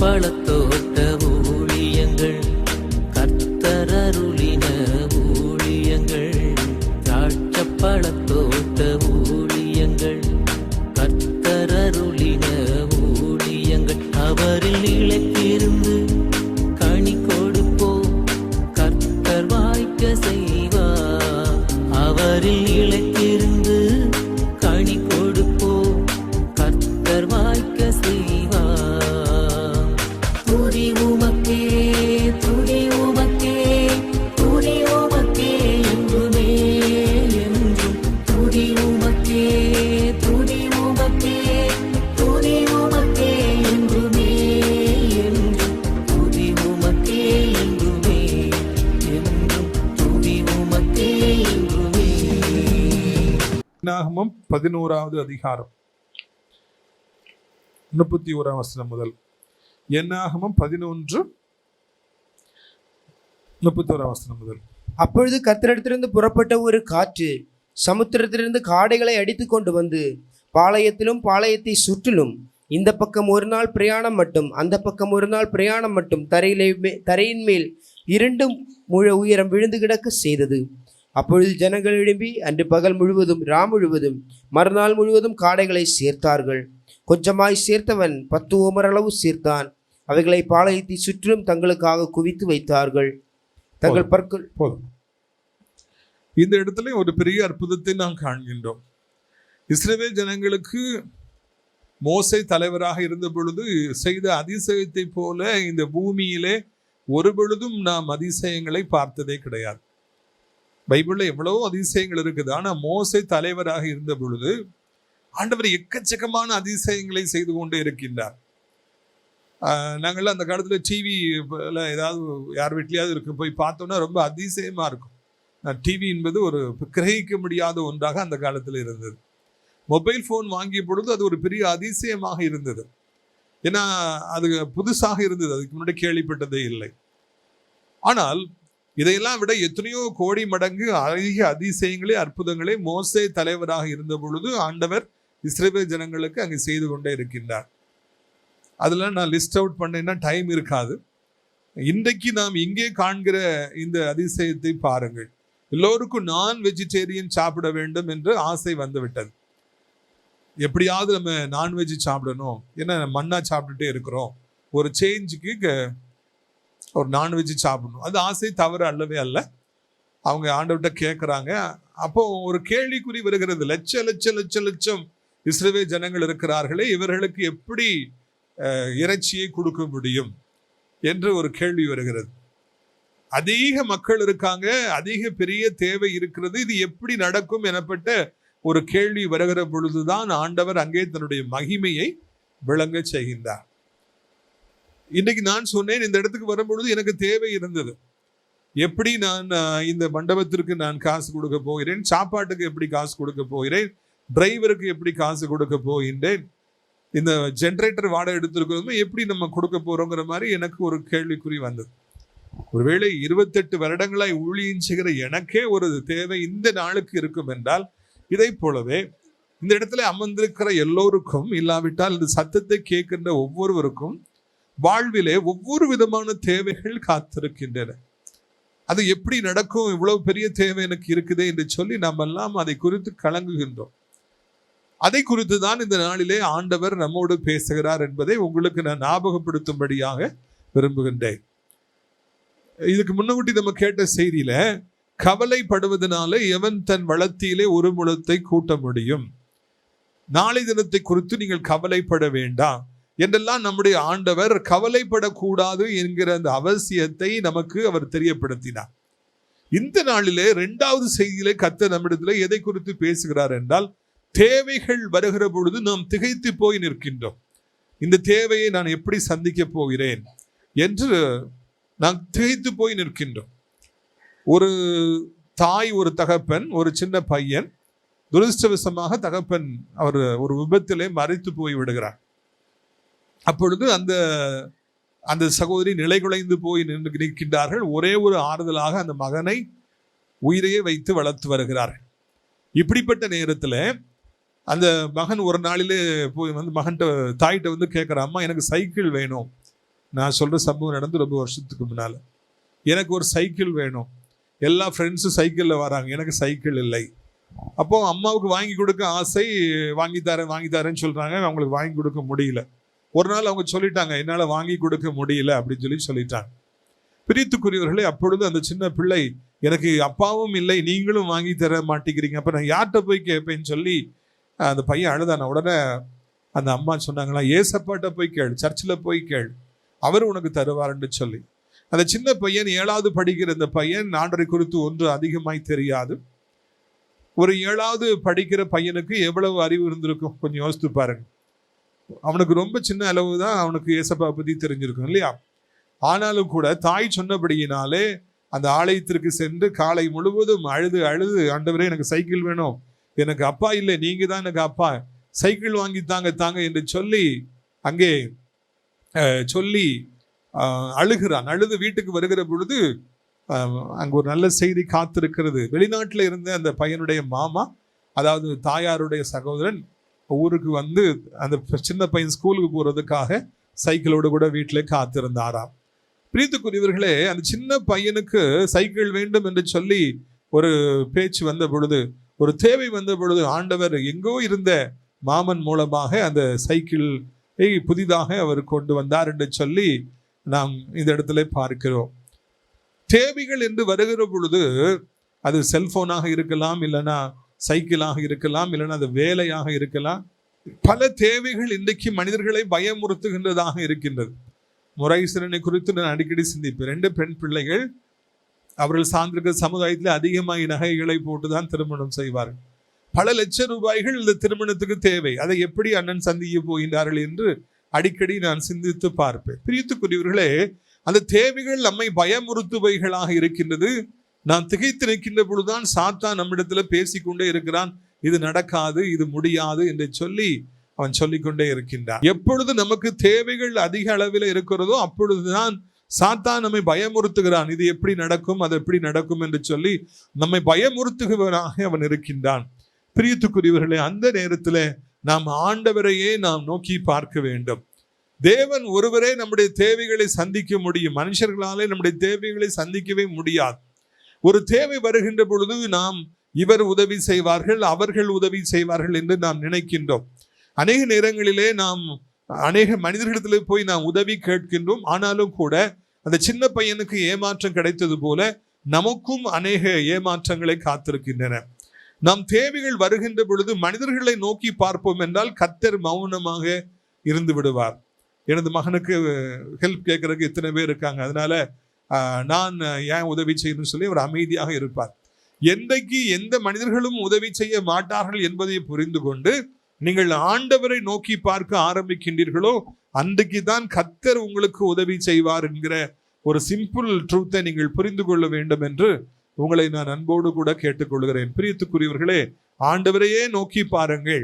பழத்தோட்ட ஊழியங்கள், கர்த்தர் அருளின ஊழியங்கள். திராட்சை பழத்தோட்ட ஊழியங்கள், கர்த்தர் அருளின ஊழியங்கள். அவரில் நிலைத்திருந்து கனி கொடுப்போம், கர்த்தர் வாய்க்க செய்வார். அவரில் நிலைத்திருந்து கனி கொடுப்போம், கர்த்தர் வாய்க்க செய்வார். துதி உமக்கே, துதி உமக்கே, துதி உமக்கே என்றுமே என்றும். துதி உமக்கே, துதி உமக்கே, துதி உமக்கே என்றுமே என்றும். துதி உமக்கே என்றுமே என்றும். துதி உமக்கே என்றுமே. என்னாகமம் 11வது அதிகாரம் 31 வசனம் முதல். என்னாகமம் 11:31 வசனம் முதல். அப்பொழுது கர்த்தரிடத்திலிருந்து புறப்பட்ட ஒரு காற்று சமுத்திரத்திலிருந்து காடைகளை அடித்து கொண்டு வந்து பாளையத்திலும் பாளையத்தை சுற்றிலும் இந்த பக்கம் ஒரு நாள் பிரயாணம் மட்டும் அந்த பக்கம் ஒரு நாள் பிரயாணம் மட்டும் தரையின் மேல் 2 முழ உயரம் விழுந்து கிடக்க செய்தது. அப்பொழுது ஜனங்கள் எழும்பி அன்று பகல் முழுவதும் முழுவதும் மறுநாள் முழுவதும் காடைகளை சேர்த்தார்கள். கொஞ்சமாய் சேர்த்தவன் 10 ஓமர் அளவு சேர்த்தான். அவைகளை பாளையத்தை சுற்றிலும் தங்களுக்காக குவித்து வைத்தார்கள். தங்கள் பற்கள் போதும். இந்த இடத்துல ஒரு பெரிய அற்புதத்தை நாம் காண்கின்றோம். இஸ்ரவேல் ஜனங்களுக்கு மோசே தலைவராக இருந்த பொழுது செய்த அதிசயத்தை போல இந்த பூமியிலே ஒரு பொழுதும் நாம் அதிசயங்களை பார்த்ததே கிடையாது. பைபிள்ல எவ்வளவோ அதிசயங்கள் இருக்குது. ஆனா மோசே தலைவராக இருந்த பொழுது ஆண்டவர் எக்கச்சக்கமான அதிசயங்களை செய்து கொண்டே இருக்கின்றார். நாங்கள் அந்த காலத்துல டிவி ஏதாவது யார் வீட்லயாவது இருக்கு போய் பார்த்தோம்னா ரொம்ப அதிசயமா இருக்கும். டிவி என்பது ஒரு கிரகிக்க முடியாத ஒன்றாக அந்த காலத்துல இருந்தது. மொபைல் போன் வாங்கிய பொழுது அது ஒரு பெரிய அதிசயமாக இருந்தது. ஏன்னா அது புதுசாக இருந்தது, அதுக்கு முன்னாடி கேள்விப்பட்டதே இல்லை. ஆனால் இதையெல்லாம் விட எத்தனையோ கோடி மடங்கு அதிக அதிசயங்களே அற்புதங்களே மோசே தலைவராக இருந்த பொழுது ஆண்டவர் இஸ்ரவேல் ஜனங்களுக்கு அங்கே செய்து கொண்டே இருக்கின்றார். அதெல்லாம் நான் லிஸ்ட் அவுட் பண்ணேன்னா டைம் இருக்காது. இன்றைக்கு நாம் இங்கே காண்கிற இந்த அதிசயத்தை பாருங்கள். எல்லோருக்கும் நான் வெஜிடேரியன் சாப்பிட வேண்டும் என்று ஆசை வந்து விட்டது. எப்படியாவது நம்ம நான்வெஜ் சாப்பிடணும், ஏன்னா மண்ணா சாப்பிட்டுட்டே இருக்கிறோம், ஒரு சேஞ்சுக்கு ஒரு நான்வெஜ் சாப்பிடணும். அது ஆசை தவறு அல்லவே அல்ல. அவங்க ஆண்டவர்கிட்ட கேட்குறாங்க. அப்போ ஒரு கேள்விக்குறி வருகிறது. லட்ச லட்ச லட்ச லட்சம் இஸ்ரவேல் ஜனங்கள் இருக்கிறார்களே, இவர்களுக்கு எப்படி இறைச்சியை கொடுக்க முடியும் என்று ஒரு கேள்வி வருகிறது. அதிக மக்கள் இருக்காங்க, அதிக பெரிய தேவை இருக்கிறது, இது எப்படி நடக்கும் எனப்பட்ட ஒரு கேள்வி வருகிற பொழுதுதான் ஆண்டவர் அங்கே தன்னுடைய மகிமையை விளங்க செய்கின்றார். இன்னைக்கு நான் சொன்னேன், இந்த இடத்துக்கு வரும்பொழுது எனக்கு தேவை இருந்தது. எப்படி நான் இந்த மண்டபத்திற்கு நான் காசு கொடுக்க போகிறேன், சாப்பாட்டுக்கு எப்படி காசு கொடுக்க போகிறேன், டிரைவருக்கு எப்படி காசு கொடுக்க போகின்றேன், இந்த ஜென்ரேட்டர் வாடகை எடுத்திருக்கிறதுமே எப்படி நம்ம கொடுக்க போறோங்கிற மாதிரி எனக்கு ஒரு கேள்விக்குறி வந்தது. ஒருவேளை 28 வருடங்களாய் ஊழியம் செய்கிற எனக்கே ஒரு தேவை இந்த நாளுக்கு இருக்கும் என்றால், இதை போலவே இந்த இடத்துல அமர்ந்திருக்கிற எல்லோருக்கும், இல்லாவிட்டால் இந்த சத்தத்தை கேட்கின்ற ஒவ்வொருவருக்கும் வாழ்விலே ஒவ்வொரு விதமான தேவைகள் காத்திருக்கின்றன. அது எப்படி நடக்கும், இவ்வளவு பெரிய தேவை எனக்கு இருக்குதே என்று சொல்லி நாம் எல்லாம் அதை குறித்து கலங்குகின்றோம். அதை குறித்து தான் இந்த நாளிலே ஆண்டவர் நம்மோடு பேசுகிறார் என்பதை உங்களுக்கு நான் ஞாபகப்படுத்தும்படியாக விரும்புகின்றேன். இதுக்கு முன்னூட்டி நம்ம கேட்ட செய்தியில, கவலைப்படுவதனால எவன் தன் வளத்திலே ஒரு முழத்தை கூட்ட முடியும், நாளை தினத்தை குறித்து நீங்கள் கவலைப்பட வேண்டாம் என்றெல்லாம் நம்முடைய ஆண்டவர் கவலைப்படக்கூடாது என்கிற அந்த அவசியத்தை நமக்கு அவர் தெரியப்படுத்தினார். இந்த நாளிலே 2வது செய்தியிலே கர்த்தர் நம்மிடத்திலே எதை குறித்து பேசுகிறார் என்றால், தேவைகள் வருகிற பொழுது நாம் திகைத்து போய் நிற்கின்றோம். இந்த தேவையை நான் எப்படி சந்திக்க போகிறேன் என்று நாம் திகைத்து போய் நிற்கின்றோம். ஒரு தாய், ஒரு தகப்பன், ஒரு சின்ன பையன், துரதிர்ஷ்டவசமாக தகப்பன் அவர் ஒரு விபத்திலே மரித்து போய் விடுகிறார். அப்பொழுது அந்த சகோதரி நிலைகுலைந்து போய் நிற்கின்றார்கள். ஒரே ஒரு ஆறுதலாக அந்த மகனை உயிரையே வைத்து வளர்த்து வருகிறார்கள். இப்படிப்பட்ட நேரத்தில் அந்த மகன் ஒரு நாளிலே போய் வந்து தாய்கிட்ட வந்து கேட்குற, அம்மா எனக்கு சைக்கிள் வேணும் நான் சொல்ற சம்பவம் நடந்து ரொம்ப வருஷத்துக்கு முன்னால. எனக்கு ஒரு சைக்கிள் வேணும். எல்லா ஃப்ரெண்ட்ஸும் சைக்கிளில் வராங்க, எனக்கு சைக்கிள் இல்லை. அப்போ அம்மாவுக்கு வாங்கி கொடுக்க ஆசை, வாங்கி தரேன்னு சொல்றாங்க. அவங்களுக்கு வாங்கி கொடுக்க முடியல. ஒரு நாள் அவங்க சொல்லிட்டாங்க, என்னால் வாங்கி கொடுக்க முடியல அப்படின்னு சொல்லிட்டாங்க. பிரியத்துக்குரியவர்களே, அப்பொழுது அந்த சின்ன பிள்ளை, எனக்கு அப்பாவும் இல்லை, நீங்களும் வாங்கி தர மாட்டேங்கிறீங்க, அப்போ நான் யார்கிட்ட போய் கேட்பேன்னு சொல்லி அந்த பையன் அழுதான. உடனே அந்த அம்மா சொன்னாங்களா, ஏசப்பாட்ட போய் கேள், சர்ச்சில் போய் கேள், அவர் உனக்கு தருவாருன்னு சொல்லி. அந்த சின்ன பையன் 7வது படிக்கிற இந்த பையன் ஆண்டவரை குறித்து ஒன்று அதிகமாய் தெரியாது. ஒரு 7வது படிக்கிற பையனுக்கு எவ்வளவு அறிவு இருந்திருக்கும் கொஞ்சம் யோசித்து பாருங்க. அவனுக்கு ரொம்ப சின்ன அளவு தான் அவனுக்கு ஏசப்பா பற்றி தெரிஞ்சிருக்கும் இல்லையா? ஆனாலும் கூட தாய் சொன்னபடியினாலே அந்த ஆலயத்திற்கு சென்று காலை முழுவதும் அழுது ஆண்டவரே எனக்கு சைக்கிள் வேணும், எனக்கு அப்பா இல்லை, நீங்க தான் எனக்கு அப்பா, சைக்கிள் வாங்கி தாங்க என்று சொல்லி அங்கே சொல்லி அழுகிறான். அழுது வீட்டுக்கு வருகிற பொழுது அங்கே ஒரு நல்ல செய்தி காத்திருக்கிறது. வெளிநாட்டில் இருந்த அந்த பையனுடைய மாமா, அதாவது தாயாருடைய சகோதரன், ஊருக்கு வந்து அந்த சின்ன பையன் ஸ்கூலுக்கு போகிறதுக்காக சைக்கிளோடு கூட வீட்டில் காத்திருந்தாராம். பிரியத்துக்குரியவர்களே, அந்த சின்ன பையனுக்கு சைக்கிள் வேண்டும் என்று சொல்லி ஒரு பேச்சு வந்த பொழுது, ஒரு தேவை வந்த பொழுது, ஆண்டவர் எங்கோ இருந்த மாமன் மூலமாக அந்த சைக்கிளை புதிதாக அவர் கொண்டு வந்தார் என்று சொல்லி நாம் இந்த இடத்துல பார்க்கிறோம். தேவைகள் என்று வருகிற பொழுது அது செல்போனாக இருக்கலாம், இல்லைன்னா சைக்கிளாக இருக்கலாம், இல்லைன்னா அது வேலையாக இருக்கலாம். பல தேவைகள் இன்றைக்கு மனிதர்களை பயமுறுத்துகின்றதாக இருக்கின்றது. முறைசரனை குறித்து நான் அடிக்கடி சிந்திப்பேன். 2 பெண் பிள்ளைகள், அவர்கள் சார்ந்திருக்கிற சமுதாயத்தில் அதிகமாக நகைகளை போட்டுதான் திருமணம் செய்வார்கள். பல லட்சம் ரூபாய்கள் இந்த திருமணத்துக்கு தேவை. அதை எப்படி அண்ணன் சந்திக்க போகின்றார்கள் என்று அடிக்கடி நான் சிந்தித்து பார்ப்பேன். பிரியத்துக்குரியவர்களே, அந்த தேவைகள் நம்மை பயமுறுத்துவைகளாக இருக்கின்றது. நாம் திகைத்து நிற்கின்ற பொழுதுதான் சாத்தான் நம்மிடத்துல பேசிக்கொண்டே இருக்கிறான், இது நடக்காது, இது முடியாது என்று சொல்லி அவன் சொல்லிக்கொண்டே இருக்கின்றான். எப்பொழுது நமக்கு தேவைகள் அதிக அளவில் இருக்கிறதோ அப்பொழுதுதான் சாத்தான் நம்மை பயமுறுத்துகிறான். இது எப்படி நடக்கும், அது எப்படி நடக்கும் என்று சொல்லி நம்மை பயமுறுத்துகிறவனாக அவன் இருக்கின்றான். பிரியத்துக்குரியவர்களே, அந்த நேரத்தில் நாம் ஆண்டவரையே நாம் நோக்கி பார்க்க வேண்டும். தேவன் ஒருவரே நம்முடைய தேவைகளை சந்திக்க முடியும். மனுஷர்களாலே நம்முடைய தேவைகளை சந்திக்கவே முடியாது. ஒரு தேவை வருகின்ற பொழுது நாம் இவர் உதவி செய்வார்கள், அவர்கள் உதவி செய்வார்கள் என்று நாம் நினைக்கின்றோம். அநேக நேரங்களிலே நாம் அநேக மனிதர்களிடத்தில் போய் நாம் உதவி கேட்கின்றோம். ஆனாலும் கூட அந்த சின்ன பையனுக்கு ஏமாற்றம் கிடைத்தது போல நமக்கும் அநேக ஏமாற்றங்களை காத்திருக்கின்றன. நாம் தேவைகள் வருகின்ற பொழுது மனிதர்களை நோக்கி பார்ப்போம் என்றால் கர்த்தர் மௌனமாக இருந்து விடுவார். எனது மகனுக்கு ஹெல்ப் கேட்கறதுக்கு இத்தனை பேர் இருக்காங்க, அதனால நான் ஏன் உதவி செய்யணும்னு சொல்லி அவர் அமைதியாக இருப்பார். என்றைக்கு எந்த மனிதர்களும் உதவி செய்ய மாட்டார்கள் என்பதை புரிந்து கொண்டு நீங்கள் ஆண்டவரை நோக்கி பார்க்க ஆரம்பிக்கின்றீர்களோ அன்றைக்கு தான் கர்த்தர் உங்களுக்கு உதவி செய்வார் என்கிற ஒரு சிம்பிள் ட்ரூத்தை நீங்கள் புரிந்து கொள்ள வேண்டும் என்று உங்களை நான் அன்போடு கூட கேட்டுக்கொள்கிறேன். பிரியத்துக்குரியவர்களே, ஆண்டவரையே நோக்கி பாருங்கள்,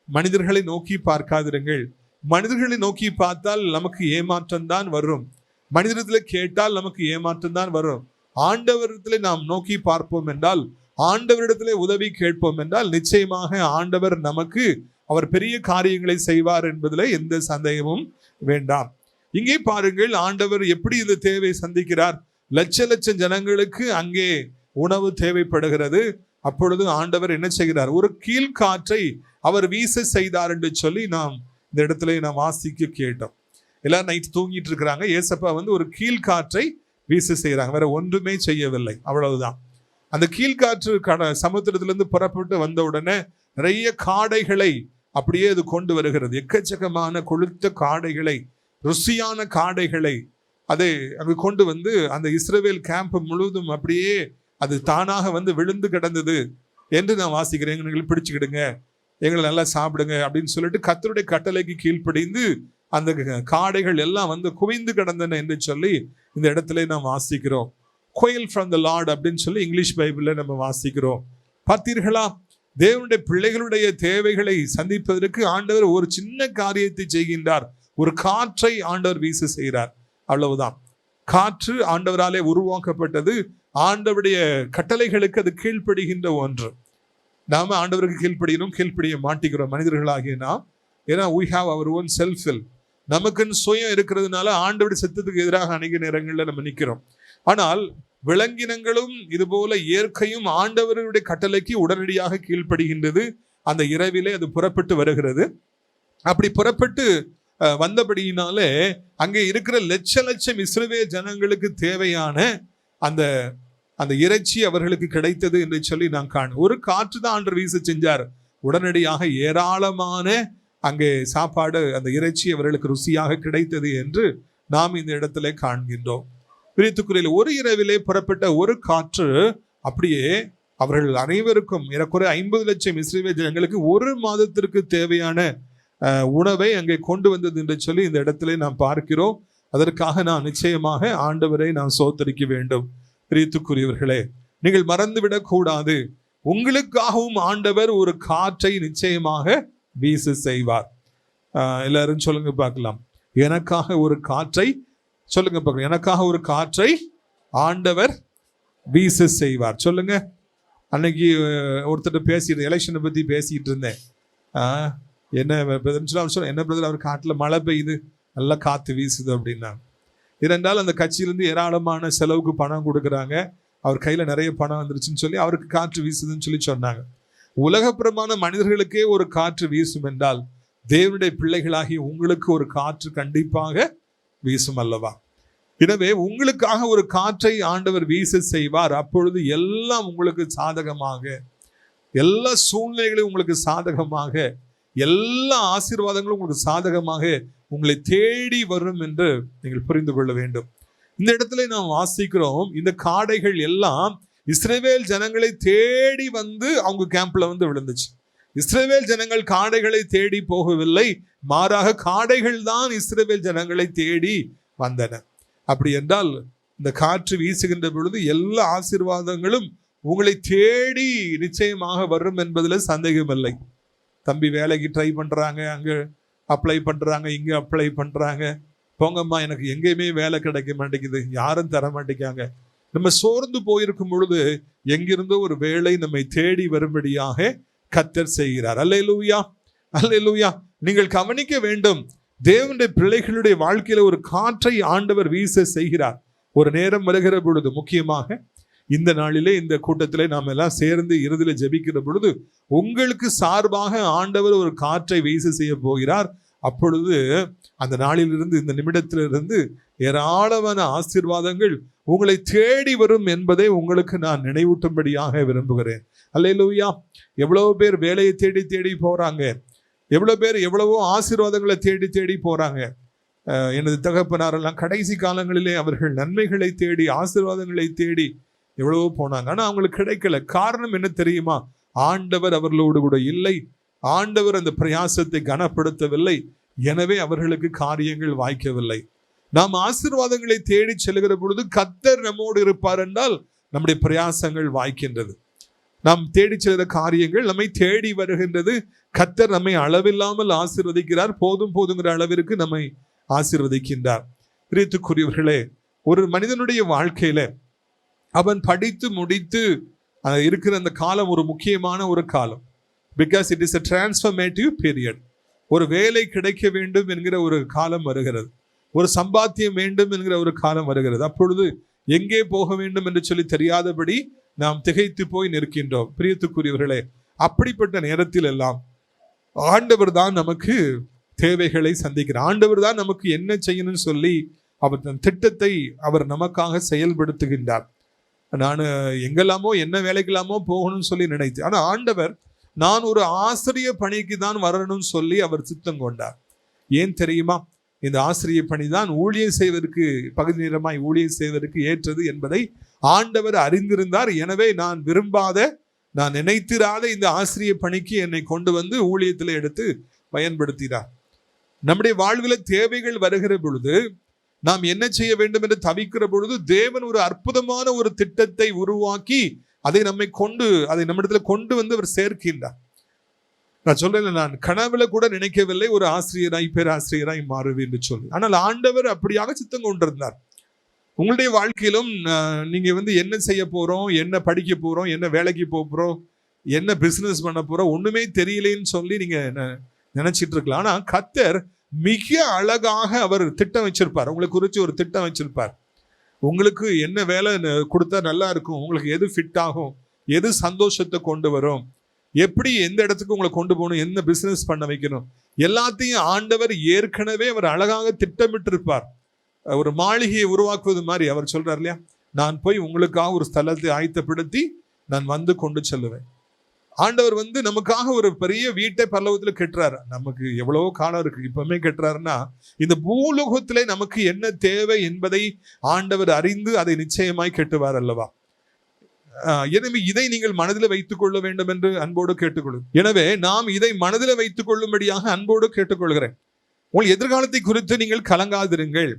மனிதர்களை நோக்கி பார்க்காதிருங்கள். மனிதர்களை நோக்கி பார்த்தால் நமக்கு ஏமாற்றம் தான் வரும். மனிதரிடத்தில் கேட்டால் நமக்கு ஏமாற்றம் தான் வரும். ஆண்டவரிடத்தில் நாம் நோக்கி பார்ப்போம் என்றால், ஆண்டவரிடத்திலே உதவி கேட்போம் என்றால் நிச்சயமாக ஆண்டவர் நமக்கு அவர் பெரிய காரியங்களை செய்வார் என்பதில் எந்த சந்தேகமும் வேண்டாம். இங்கே பாருங்கள், ஆண்டவர் எப்படி இந்த தேவை சந்திக்கிறார். லட்சம் ஜனங்களுக்கு அங்கே உணவு தேவைப்படுகிறது. அப்பொழுது ஆண்டவர் என்ன செய்கிறார்? ஒரு கீழ்காற்றை அவர் வீச செய்தார் என்று சொல்லி நாம் இந்த இடத்துல நாம் வாசிக்க கேட்டோம். எல்லாரும் நைட் தூங்கிட்டு இருக்கிறாங்க. ஏசப்பா வந்து ஒரு கீழ்காற்றை வீச செய்கிறாங்க, வேற ஒன்றுமே செய்யவில்லை, அவ்வளவுதான். அந்த கீழ்காற்று சமுத்திரத்திலிருந்து புறப்பட்டு வந்த உடனே நிறைய காடைகளை அப்படியே அது கொண்டு வருகிறது. எக்கச்சக்கமான கொழுத்த காடைகளை, ருசியான காடைகளை அதை அங்கு கொண்டு வந்து அந்த இஸ்ரவேல் கேம்ப் முழுவதும் அப்படியே அது தானாக வந்து விழுந்து கிடந்தது என்று நான் வாசிக்கிறேன். எங்களை பிடிச்சுக்கிடுங்க, எங்களை நல்லா சாப்பிடுங்க அப்படின்னு சொல்லிட்டு கர்த்தருடைய கட்டளைக்கு கீழ்ப்படிந்து அந்த காடைகள் எல்லாம் வந்து குவிந்து கிடந்தன என்று சொல்லி இந்த இடத்துல நாம் வாசிக்கிறோம். கோயில் ஃப்ரம் த லார்ட் அப்படின்னு சொல்லி இங்கிலீஷ் பைபிள்ல நம்ம வாசிக்கிறோம். பார்த்தீர்களா? தேவனுடைய பிள்ளைகளுடைய தேவைகளை சந்திப்பதற்கு ஆண்டவர் ஒரு சின்ன காரியத்தை செய்கின்றார். ஒரு காற்றை ஆண்டவர் வீச செய்கிறார், அவ்வளவுதான். காற்று ஆண்டவராலே உருவாக்கப்பட்டது. ஆண்டவருடைய கட்டளைகளுக்கு அது கீழ்ப்படுகின்ற ஒன்று. நாம ஆண்டவருக்கு கீழ்ப்படியணும், கீழ்ப்படிய மாட்டிக்கிறோம் மனிதர்களாகிய நாம். ஏன்னா we have our own self will. நமக்குன்னு சுயம் இருக்கிறதுனால ஆண்டவருடைய சித்தத்துக்கு எதிராக அநேக நேரங்களில் நம்ம நிற்கிறோம். ஆனால் விலங்கினங்களும் இது போல இயற்கையும் ஆண்டவருடைய கட்டளைக்கு உடனடியாக கீழ்ப்படுகின்றது. அந்த இரவிலே அது புறப்பட்டு வருகிறது. அப்படி புறப்பட்டு வந்தபடியினாலே அங்கே இருக்கிற லட்சம் இஸ்ரவேல் ஜனங்களுக்கு தேவையான அந்த அந்த இறைச்சி அவர்களுக்கு கிடைத்தது என்று சொல்லி நான் ஒரு காற்று தான் ஆண்டவர் வீச செஞ்சார். உடனடியாக ஏராளமான அங்கே சாப்பாடு, அந்த இறைச்சி அவர்களுக்கு ருசியாக கிடைத்தது என்று நாம் இந்த இடத்துல காண்கின்றோம். பிரியத்துக்குரிய ஒரு இரவிலே புறப்பட்ட ஒரு காற்று அப்படியே அவர்கள் அனைவருக்கும் ஏறக்குறைய 50 லட்சம் இஸ்ரவேல் ஜனங்களுக்கு ஒரு மாதத்திற்கு தேவையான உணவை அங்கே கொண்டு வந்தது என்று சொல்லி இந்த இடத்துல நாம் பார்க்கிறோம். அதற்காக நான் நிச்சயமாக ஆண்டவரை நான் சோத்தரிக்க வேண்டும். பிரியத்துக்குரியவர்களே, நீங்கள் மறந்துவிடக் கூடாது, உங்களுக்காகவும் ஆண்டவர் ஒரு காற்றை நிச்சயமாக வீச செய்வார். எல்லாரும் சொல்லுங்க பார்க்கலாம், எனக்காக ஒரு காற்றை சொல்லுங்க பார்க்கலாம். எனக்காக ஒரு காற்றை ஆண்டவர் வீச செய்வார். சொல்லுங்க. அன்னைக்கு ஒருத்தர் பேசிட்டு எலெக்ஷனை பத்தி பேசிட்டு இருந்தேன். என்ன பிரதர் என்ன பிரதர், அவர் காட்டில் மழை பெய்யுது, நல்லா காற்று வீசுது அப்படின்னா. இரண்டால் அந்த கட்சியிலேருந்து ஏராளமான செலவுக்கு பணம் கொடுக்குறாங்க, அவர் கையில் நிறைய பணம் வந்துருச்சுன்னு சொல்லி அவருக்கு காற்று வீசுதுன்னு சொல்லி சொன்னாங்க. உலகப்புறமான மனிதர்களுக்கே ஒரு காற்று வீசும் என்றால் தேவனுடைய பிள்ளைகளாகி உங்களுக்கு ஒரு காற்று கண்டிப்பாக வீசும் அல்லவா? எனவே உங்களுக்காக ஒரு காற்றை ஆண்டவர் வீச செய்வார். அப்பொழுது எல்லாம் உங்களுக்கு சாதகமாக, எல்லா சூழ்நிலைகளும் உங்களுக்கு சாதகமாக, எல்லா ஆசீர்வாதங்களும் உங்களுக்கு சாதகமாக உங்களை தேடி வரும் என்று நீங்கள் புரிந்து கொள்ள வேண்டும். இந்த இடத்துல நாம் வாசிக்கிறோம், இந்த காடைகள் எல்லாம் இஸ்ரவேல் ஜனங்களை தேடி வந்து அவங்க கேம்ப்ல வந்து விழுந்துச்சு. இஸ்ரவேல் ஜனங்கள் காடைகளை தேடி போகவில்லை, மாறாக காடைகள் தான் இஸ்ரவேல் ஜனங்களை தேடி வந்தன. அப்படி என்றால் இந்த காற்று வீசுகின்ற பொழுது எல்லா ஆசீர்வாதங்களும் உங்களை தேடி நிச்சயமாக வரும் என்பதில் சந்தேகம் இல்லை. தம்பி வேலைக்கு ட்ரை பண்றாங்க, அங்க அப்ளை பண்றாங்க, இங்க அப்ளை பண்றாங்க, போங்கம்மா எனக்கு எங்கேயுமே வேலை கிடைக்க மாட்டேங்குது, யாரும் தர மாட்டேங்காங்க. நம்ம சோர்ந்து போயிருக்கும் பொழுது எங்கிருந்தோ ஒரு வேலை நம்மை தேடி வரும்படியாக கர்த்தர் செய்கிறார். அல்லேலூயா, அல்லேலூயா. நீங்கள் கவனிக்க வேண்டும், தேவனுடைய பிள்ளைகளுடைய வாழ்க்கையில ஒரு காற்றை ஆண்டவர் வீச செய்கிறார். ஒரு நேரம் வருகிற பொழுது, முக்கியமாக இந்த நாளிலே இந்த கூட்டத்திலே நாம் எல்லாம் சேர்ந்து இறுதியில ஜெபிக்கிற பொழுது உங்களுக்கு சார்பாக ஆண்டவர் ஒரு காற்றை வீச செய்ய போகிறார். அப்பொழுது அந்த நாளிலிருந்து, இந்த நிமிடத்திலிருந்து ஏராளமான ஆசீர்வாதங்கள் உங்களை தேடி வரும் என்பதை உங்களுக்கு நான் நினைவூட்டும்படியாக விரும்புகிறேன். அல்லேலூயா. எவ்வளவு பேர் வேலையை தேடி தேடி போறாங்க, எவ்வளவு பேர் எவ்வளவோ ஆசீர்வாதங்களை தேடி தேடி போறாங்க. எனது தகப்பனாரெல்லாம் கடைசி காலங்களிலே அவர்கள் நன்மைகளை தேடி, ஆசீர்வாதங்களை தேடி எவ்வளவோ போனாங்க. ஆனா அவங்களுக்கு கிடைக்கல. காரணம் என்ன தெரியுமா? ஆண்டவர் அவர்களோடு கூட இல்லை, ஆண்டவர் அந்த பிரயாசத்தை கனப்படுத்தவில்லை. எனவே அவர்களுக்கு காரியங்கள் வாய்க்கவில்லை. நாம் ஆசீர்வாதங்களை தேடி செல்கிற பொழுது கர்த்தர் நம்மோடு இருப்பார் என்றால் நம்முடைய பிரயாசங்கள் வாய்க்கின்றது. நாம் தேடி செல்கிற காரியங்கள் நம்மை தேடி வருகின்றது. கர்த்தர் நம்மை அளவில்லாமல் ஆசீர்வதிக்கிறார். போதும் போதுங்கிற அளவிற்கு நம்மை ஆசீர்வதிக்கின்றார். பிரியத்துக்குரியவர்களே, ஒரு மனிதனுடைய வாழ்க்கையில அவன் படித்து முடித்து இருக்கிற அந்த காலம் ஒரு முக்கியமான ஒரு காலம். Because it is a transformative period. ஒரு வேலை கிடைக்க வேண்டும் என்கிற ஒரு காலம் வருகிறது, ஒரு சம்பாத்தியம் வேண்டும் என்கிற ஒரு காலம் வருகிறது. அப்பொழுது எங்கே போக வேண்டும் என்று சொல்லி தெரியாதபடி நாம் திகைத்து போய் நிற்கின்றோம். பிரியத்துக்குரியவர்களே, அப்படிப்பட்ட நேரத்தில் எல்லாம் ஆண்டவர் தான் நமக்கு தேவைகளை சந்திக்கிறார். ஆண்டவர் தான் நமக்கு என்ன செய்யணும்னு சொல்லி அவர் தன் திட்டத்தை அவர் நமக்காக செயல்படுத்துகின்றார். நான் எங்கெல்லாமோ என்ன வேலைக்கெல்லாமோ போகணும்னு சொல்லி நினைத்தேன். ஆனால் ஆண்டவர் நான் ஒரு ஆசிரிய பணிக்கு தான் வரணும்னு சொல்லி அவர் சித்தம் கொண்டார். ஏன் தெரியுமா? இந்த ஆசிரிய பணி தான் ஊழியம் செய்வதற்கு, பகுதி நேரமாய் ஊழியம் செய்வதற்கு ஏற்றது என்பதை ஆண்டவர் அறிந்திருந்தார். எனவே நான் விரும்பாத, நான் நினைத்திராத இந்த ஆசிரிய பணிக்கு என்னை கொண்டு வந்து ஊழியத்தில் எடுத்து பயன்படுத்தினார். நம்முடைய வாழ்வில் தேவைகள் வருகிற பொழுது, நாம் என்ன செய்ய வேண்டும் என்று தவிக்கிற பொழுது தேவன் ஒரு அற்புதமான ஒரு திட்டத்தை உருவாக்கி அதை நம்மிடத்துல கொண்டு வந்து அவர் சேர்க்கின்றார். நான் சொல்றேன், நான் கனவுல கூட நினைக்கவில்லை ஒரு ஆசிரியராய் பேராசிரியராய் மாறுவேன் என்று சொல்லி. ஆனால் ஆண்டவர் அப்படியாக சித்தம் கொண்டிருந்தார். உங்களுடைய வாழ்க்கையிலும் நீங்க என்ன செய்ய போறோம், என்ன படிக்க போறோம், என்ன வேலைக்கு போறோம், என்ன பிசினஸ் பண்ண போறோம், ஒண்ணுமே தெரியலேன்னு சொல்லி நீங்க நினைச்சிட்டு இருக்கலாம். ஆனா கர்த்தர் மிக அழகாக அவர் திட்டம் வச்சிருப்பார். உங்களுக்கு குறித்து ஒரு திட்டம் வச்சிருப்பார். உங்களுக்கு என்ன வேலை கொடுத்தா நல்லா இருக்கும், உங்களுக்கு எது ஃபிட் ஆகும், எது சந்தோஷத்தை கொண்டு வரும், எப்படி எந்த இடத்துக்கு உங்களை கொண்டு போகணும், என்ன பிசினஸ் பண்ண வைக்கணும், எல்லாத்தையும் ஆண்டவர் ஏற்கனவே அவர் அழகாக திட்டமிட்டு இருப்பார். ஒரு மாளிகையை உருவாக்குவது மாதிரி அவர் சொல்றார் இல்லையா, நான் போய் உங்களுக்காக ஒரு ஸ்தலத்தை ஆயத்தப்படுத்தி நான் வந்து கொண்டு செல்லுவேன். ஆண்டவர் நமக்காக ஒரு பெரிய வீட்டை பரலோகத்துல கட்டுறாரு. நமக்கு எவ்வளவோ காலம் இருக்கு, இப்பவுமே கட்டுறாருன்னா இந்த பூலோகத்திலே நமக்கு என்ன தேவை என்பதை ஆண்டவர் அறிந்து அதை நிச்சயமாய் கட்டுவார் அல்லவா. எனவே இதை நீங்கள் மனதில் வைத்துக் கொள்ள வேண்டும் என்று அன்போடு கேட்டுக்கொள்ளும். எனவே நாம் இதை மனதில் வைத்துக் கொள்ளும்படியாக அன்போடு கேட்டுக்கொள்கிறேன். உங்கள் எதிர்காலத்தை குறித்து நீங்கள் கலங்காதிருங்கள்.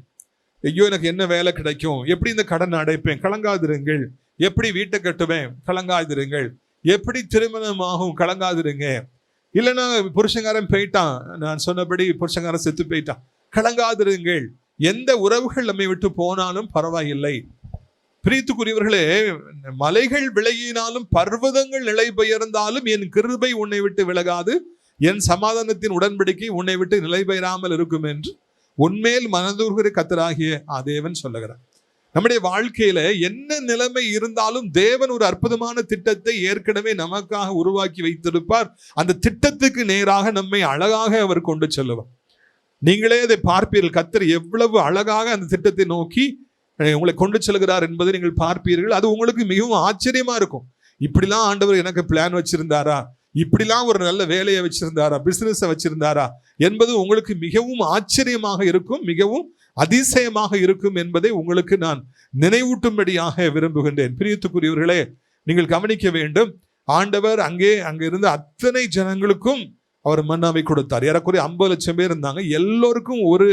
ஐயோ எனக்கு என்ன வேலை கிடைக்கும், எப்படி இந்த கடன் அடைப்பேன், கலங்காதிருங்கள். எப்படி வீட்டை கட்டுவேன், கலங்காதிருங்கள். எப்படி திருமணமாகும், கலங்காதிருங்க. இல்லைன்னா புருஷங்காரன் போயிட்டான், நான் சொன்னபடி புருஷங்காரன் செத்து போயிட்டான், கலங்காதிருங்கள். எந்த உறவுகள் நம்மை விட்டு போனாலும் பரவாயில்லை. பிரியத்துக்குரியவர்களே, மலைகள் விலகினாலும் பர்வதங்கள் நிலை பெயர்ந்தாலும் என் கிருபை உன்னை விட்டு விலகாது, என் சமாதானத்தின் உடன்படிக்கை உன்னை விட்டு நிலை பெயராமல் இருக்கும் என்று உன்மேல் மனதுருகிற கர்த்தராகிய தேவன் சொல்லுகிறார். நம்முடைய வாழ்க்கையில என்ன நிலைமை இருந்தாலும் தேவன் ஒரு அற்புதமான திட்டத்தை ஏற்கனவே நமக்காக உருவாக்கி வைத்திருப்பார். அந்த திட்டத்துக்கு நேராக நம்மை அழகாக அவர் கொண்டு செல்லுவார். நீங்களே அதை பார்ப்பீர்கள். கர்த்தர் எவ்வளவு அழகாக அந்த திட்டத்தை நோக்கி உங்களை கொண்டு செல்கிறார் என்பதை நீங்கள் பார்ப்பீர்கள். அது உங்களுக்கு மிகவும் ஆச்சரியமா இருக்கும். இப்படிலாம் ஆண்டவர் எனக்கு பிளான் வச்சிருந்தாரா, இப்படிலாம் ஒரு நல்ல வேலையை வச்சிருந்தாரா, பிசினஸை வச்சிருந்தாரா என்பது உங்களுக்கு மிகவும் ஆச்சரியமாக இருக்கும், மிகவும் அதிசயமாக இருக்கும் என்பதை உங்களுக்கு நான் நினைவூட்டும்படியாக விரும்புகின்றேன். பிரியத்துக்குரியவர்களே, நீங்கள் கவனிக்க வேண்டும். ஆண்டவர் அங்கே இருந்த அத்தனை ஜனங்களுக்கும் அவர் மன்னாவை கொடுத்தார். ஏறக்குறைய 50 லட்சம் பேர் இருந்தாங்க. எல்லோருக்கும் ஒரு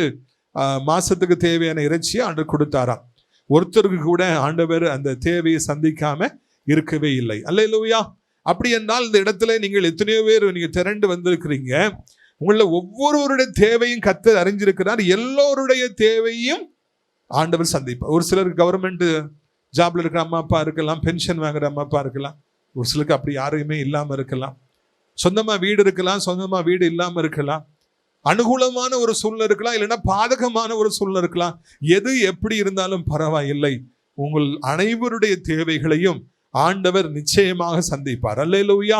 மாசத்துக்கு தேவையான இறைச்சியை ஆண்டவர் கொடுத்தாராம். ஒருத்தருக்கு கூட ஆண்டவர் அந்த தேவையை சந்திக்காம இருக்கவே இல்லை. அல்லேலூயா. அப்படி என்றால் இந்த இடத்துல நீங்கள் எத்தனையோ பேர் நீங்க திரண்டு வந்திருக்கிறீங்க. உங்கள ஒவ்வொருவருடைய தேவையும் கர்த்தர் அறிஞ்சிருக்கிறார். எல்லோருடைய தேவையும் ஆண்டவர் சந்திப்பார். ஒரு சிலருக்கு கவர்மெண்ட் ஜாப்ல இருக்கிற அம்மா அப்பா இருக்கலாம், பென்ஷன் வாங்குற அம்மா அப்பா இருக்கலாம். ஒரு சிலருக்கு அப்படி யாரையுமே இல்லாம இருக்கலாம். சொந்தமா வீடு இருக்கலாம், சொந்தமா வீடு இல்லாம இருக்கலாம். அனுகூலமான ஒரு சூழ்நிலை இருக்கலாம், இல்லைன்னா பாதகமான ஒரு சூழ்நிலை இருக்கலாம். எது எப்படி இருந்தாலும் பரவாயில்லை, உங்கள் அனைவருடைய தேவைகளையும் ஆண்டவர் நிச்சயமாக சந்திப்பார். அல்லேலூயா.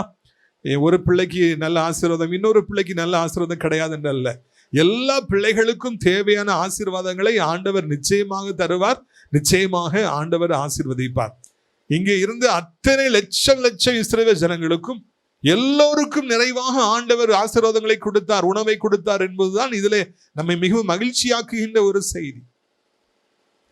ஒரு பிள்ளைக்கு நல்ல ஆசீர்வாதம், இன்னொரு பிள்ளைக்கு நல்ல ஆசீர்வாதம் கிடையாது என்றல்ல. எல்லா பிள்ளைகளுக்கும் தேவையான ஆசீர்வாதங்களை ஆண்டவர் நிச்சயமாக தருவார், நிச்சயமாக ஆண்டவர் ஆசீர்வதிப்பார். இங்கே இருந்து அத்தனை லட்சம் இஸ்ரவேல் ஜனங்களுக்கும் எல்லோருக்கும் நிறைவாக ஆண்டவர் ஆசீர்வாதங்களை கொடுத்தார், உணவை கொடுத்தார் என்பதுதான் இதிலே நம்மை மிகவும் மகிழ்ச்சியாக்குகின்ற ஒரு செய்தி.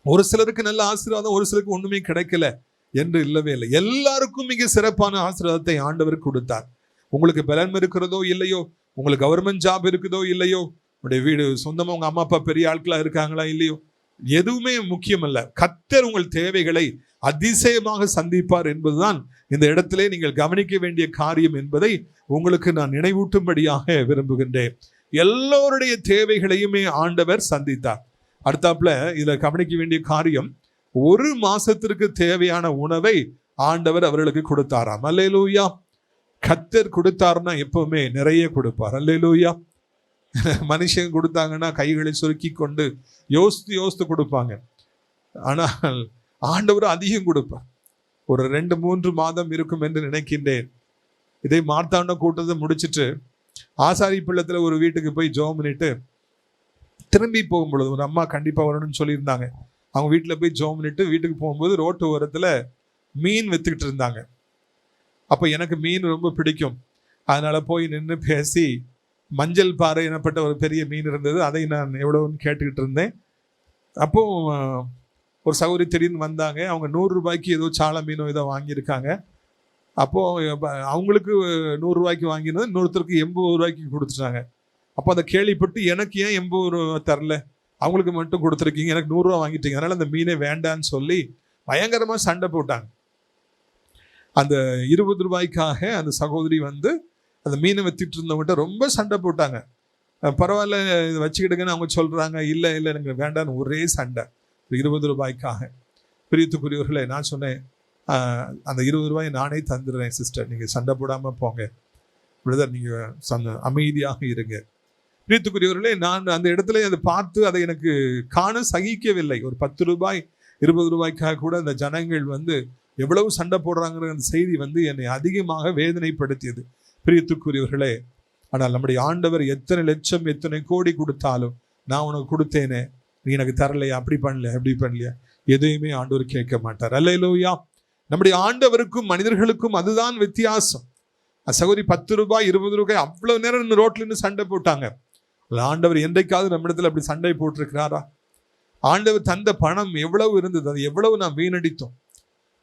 ஒரு சிலருக்கு நல்ல ஆசீர்வாதம், ஒரு சிலருக்கு ஒண்ணுமே கிடைக்கல என்று இல்லவே இல்லை. எல்லாருக்கும் மிக சிறப்பான ஆசீர்வாதத்தை ஆண்டவர் கொடுத்தார். உங்களுக்கு பலன் இருக்கிறதோ இல்லையோ, உங்களுக்கு கவர்மெண்ட் ஜாப் இருக்குதோ இல்லையோ, உங்களுடைய வீடு சொந்தமா உங்க அம்மா அப்பா பெரிய ஆட்களா இருக்காங்களா இல்லையோ, எதுவுமே முக்கியம் அல்ல. கர்த்தர் உங்கள் தேவைகளை அதிசயமாக சந்திப்பார் என்பதுதான் இந்த இடத்திலே நீங்கள் கவனிக்க வேண்டிய காரியம் என்பதை உங்களுக்கு நான் நினைவூட்டும்படியாக விரும்புகின்றேன். எல்லோருடைய தேவைகளையுமே ஆண்டவர் சந்தித்தார். அடுத்தாப்புல இதுல கவனிக்க வேண்டிய காரியம், ஒரு மாசத்திற்கு தேவையான உணவை ஆண்டவர் அவர்களுக்கு கொடுத்தாராம். அல்லேலூயா. கர்த்தர் கொடுத்தாருன்னா எப்பவுமே நிறைய கொடுப்பார். அல்லேலூயா. மனுஷங்க கொடுத்தாங்கன்னா கைகளை சுருக்கி கொண்டு யோசித்து கொடுப்பாங்க. ஆனால் ஆண்டவர் அதிகம் கொடுப்பார். ஒரு 2-3 மாதம் இருக்கும் என்று நினைக்கின்றேன். இதை மார்த்தாண்ட கூட்டத்தை முடிச்சுட்டு ஆசாரி பள்ளத்துல ஒரு வீட்டுக்கு போய் ஜெபம் பண்ணிட்டு திரும்பி போகும்பொழுது ஒரு அம்மா கண்டிப்பா வரணும்னு சொல்லியிருந்தாங்க. அவங்க வீட்டில் போய் ஜெபம் பண்ணிட்டு வீட்டுக்கு போகும்போது ரோட்டு ஓரத்துல மீன் வித்துக்கிட்டு இருந்தாங்க. அப்போ எனக்கு மீன் ரொம்ப பிடிக்கும். அதனால போய் நின்று பேசி, மஞ்சள் பாறை எனப்பட்ட ஒரு பெரிய மீன் இருந்தது, அதை நான் எவ்வளோன்னு கேட்டுக்கிட்டு இருந்தேன். அப்போ ஒரு சகோதரி திடீர்னு வந்தாங்க. அவங்க 100 ரூபாய்க்கு ஏதோ சால மீனோ ஏதோ வாங்கியிருக்காங்க. அப்போது அவங்களுக்கு 100 ரூபாய்க்கு வாங்கினது இன்னொருத்தருக்கு 80 ரூபாய்க்கு கொடுத்துட்டாங்க. அப்போ அதை கேள்விப்பட்டு, எனக்கு ஏன் 80 ரூபா தரல, அவங்களுக்கு மட்டும் கொடுத்துருக்கீங்க, எனக்கு 100 ரூபா வாங்கிட்டீங்க, அதனால அந்த மீனே வேண்டான்னு சொல்லி பயங்கரமாக சண்டை போட்டாங்க. அந்த 20 ரூபாய்க்காக அந்த சகோதரி அந்த மீனை வித்துட்டு இருந்தவங்ககிட்ட ரொம்ப சண்டை போட்டாங்க. பரவாயில்ல இதை வச்சுக்கிட்டுங்கன்னு அவங்க சொல்றாங்க. இல்லை எனக்கு வேண்டான்னு ஒரே சண்டை 20 ரூபாய்க்காக. பிரியத்துக்குரியவர்களே, நான் சொன்னேன், அந்த 20 ரூபாயை நானே தந்துடுறேன் சிஸ்டர், நீங்கள் சண்டை போடாமல் போங்க பிரதர், நீங்கள் அமைதியாக இருங்க. பிரியத்துக்குரியவர்களே, நான் அந்த இடத்துல அதை பார்த்து அதை எனக்கு காண சகிக்கவில்லை. ஒரு 10 ரூபாய் 20 ரூபாய்க்காக கூட அந்த ஜனங்கள் எவ்வளவு சண்டை போடுறாங்கிற அந்த செய்தி என்னை அதிகமாக வேதனைப்படுத்தியது பிரியத்துக்குரியவர்களே. ஆனால் நம்முடைய ஆண்டவர் எத்தனை லட்சம் எத்தனை கோடி கொடுத்தாலும், நான் உனக்கு கொடுத்தேனே, நீ எனக்கு தரலையா, அப்படி பண்ணலையா, எப்படி பண்ணலையா, எதையுமே ஆண்டவர் கேட்க மாட்டார். அல்லேலூயா. நம்முடைய ஆண்டவருக்கும் மனிதர்களுக்கும் அதுதான் வித்தியாசம். சகோதரி 10 ரூபாய் 20 ரூபாய் அவ்வளவு நேரம் ரோட்ல இருந்து சண்டை போட்டாங்க. ஆண்டவர் என்றைக்காவது நம்ம இடத்துல அப்படி சண்டை போட்டிருக்கிறாரா? ஆண்டவர் தந்த பணம் எவ்வளவு இருந்தது, அதை எவ்வளவு நாம் வீணடித்தோம்.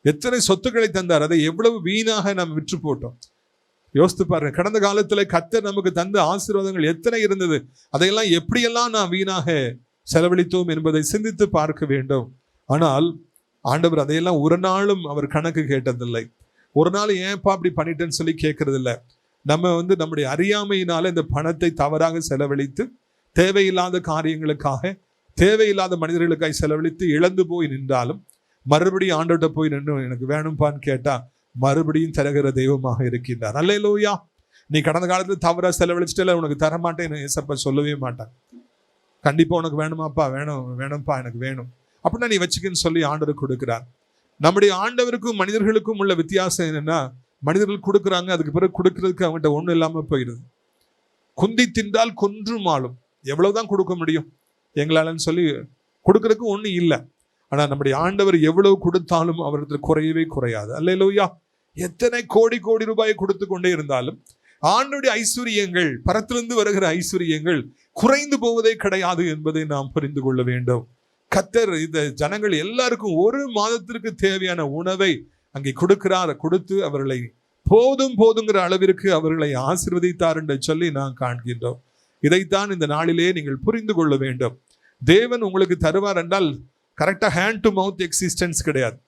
எத்தனை சொத்துக்களை தந்தார், அதை எவ்வளவு வீணாக நாம் விற்று போட்டோம். யோசித்து பாருங்க. கடந்த காலத்துல கர்த்தர் நமக்கு தந்த ஆசீர்வாதங்கள் எத்தனை இருந்தது, அதையெல்லாம் எப்படியெல்லாம் நாம் வீணாக செலவழித்தோம் என்பதை சிந்தித்து பார்க்க வேண்டும். ஆனால் ஆண்டவர் அதையெல்லாம் ஒரு நாளும் அவர் கணக்கு கேட்டதில்லை. ஒரு நாள் ஏன்ப்பா அப்படி பண்ணிட்டேன்னு சொல்லி கேட்கறது இல்லை. நம்ம நம்முடைய அறியாமையினால இந்த பணத்தை தவறாக செலவழித்து தேவையில்லாத காரியங்களுக்காக தேவையில்லாத மனிதர்களுக்காக செலவழித்து இழந்து போய் நின்றாலும் மறுபடியும் ஆண்டவர்கிட்ட போய் நின்று எனக்கு வேணும்பான்னு கேட்டா மறுபடியும் தருகிற தெய்வமாக இருக்கின்றார். அல்லேலூயா. நீ கடந்த காலத்துல தவறா செலவழிச்சிட்டல, உனக்கு தரமாட்டேன்னு ஏசப்பா சொல்லவே மாட்டான். கண்டிப்பா உனக்கு வேணுமாப்பா, வேணும்ப்பா, எனக்கு வேணும் அப்படின்னா நீ வச்சுக்கன்னு சொல்லி ஆண்டவர் கொடுக்கிறார். நம்முடைய ஆண்டவருக்கும் மனிதர்களுக்கும் உள்ள வித்தியாசம் என்னன்னா, மனிதர்கள் கொடுக்குறாங்க, அதுக்கு பிறகு கொடுக்கறதுக்கு அவங்ககிட்ட ஒன்றும் இல்லாம போயிடுது. குந்தி தின்றால் கொன்றும் ஆளும். எவ்வளவுதான் கொடுக்க முடியும் எங்களாலன்னு சொல்லி கொடுக்கறதுக்கு ஒன்றும் இல்லை. ஆனா நம்முடைய ஆண்டவர் எவ்வளவு கொடுத்தாலும் அவருக்கு குறையவே குறையாது. அல்லேலூயா. எத்தனை கோடி கோடி ரூபாயை கொடுத்து கொண்டே இருந்தாலும் ஆண்டவருடைய ஐஸ்வர்யங்கள், பரத்திலிருந்து வருகிற ஐஸ்வர்யங்கள் குறைந்து போவதே கிடையாது என்பதை நாம் புரிந்து கொள்ள வேண்டும். கர்த்தர் இந்த ஜனங்கள் எல்லாருக்கும் ஒரு மாதத்திற்கு தேவையான உணவை அங்கே கொடுக்கிறார். கொடுத்து அவர்களை போதுங்கிற அளவிற்கு அவர்களை ஆசீர்வதித்தார் என்று சொல்லி நாம் காண்கின்றோம். இதைத்தான் இந்த நாளிலே நீங்கள் புரிந்து கொள்ள வேண்டும். தேவன் உங்களுக்கு தருவார் என்றால் கரெக்டா ஹேண்ட் டு மவுத் எக்ஸிஸ்டன்ஸ் கிடையாது.